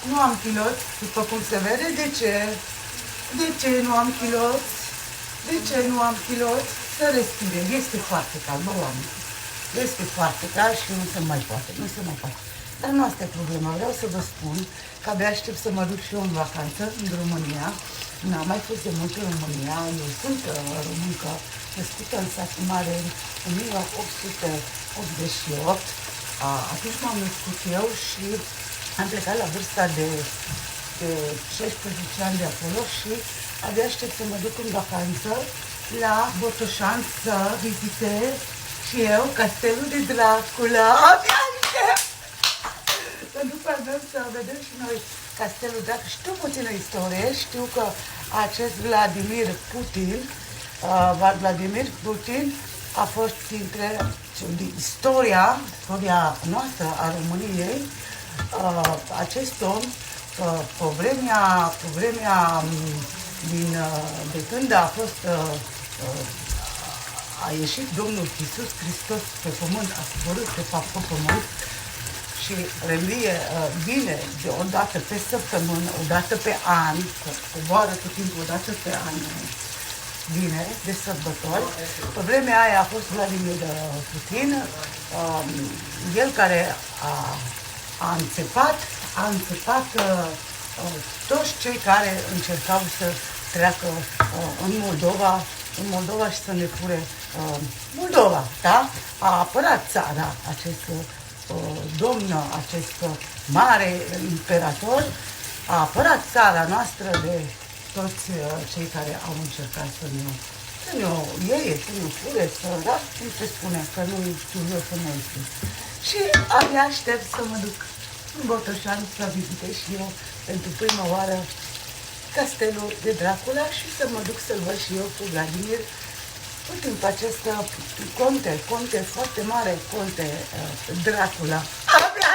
Nu am chiloți, după cum se vede. De ce? De ce nu am chiloți? De ce nu am chiloți? Să respirem. Este foarte cald, nu am. Este foarte cald și nu se mai poate. Nu se mai poate. Dar nu asta e problema. Vreau să vă spun că abia aștept să mă duc și eu în vacanță în România. N-am mai fost de mult în România. Eu sunt româncă, născută în satul mare în 1888. Atunci m-am născut eu și am plecat la vârsta de 16 ani de acolo și abia aștept să mă duc în vacanță la Botoșani să vizitez și eu Castelul de Dracula. Abia aștept! Să după avem să vedem și noi Castelul Dracula. Știu puțină istorie, știu că acest Vladimir Putin a fost printre istoria noastră a României. Acest om, pe vremea de când a ieșit Domnul Iisus Hristos pe pământ, a coborât pe pământ și vine de o dată pe săptămână, o dată pe an, coboară tot timpul o dată pe an, vine de sărbători. Pe vremea aia a fost Vladimir Putin, el care a înțepat toți cei care încercau să treacă în Moldova și să ne fure Moldova, da? A apărat țara acest domn, acest mare imperator, a apărat țara noastră de toți cei care au încercat să ne iei, să ne fure, cum se spune, că nu știu eu să mă știu. Și abia aștept să mă duc în Botoșani să vizitez și eu pentru prima oară Castelul de Dracula și să mă duc să-l văd și eu cu Vladimir. În timp acesta conte, foarte mare conte Dracula. Abia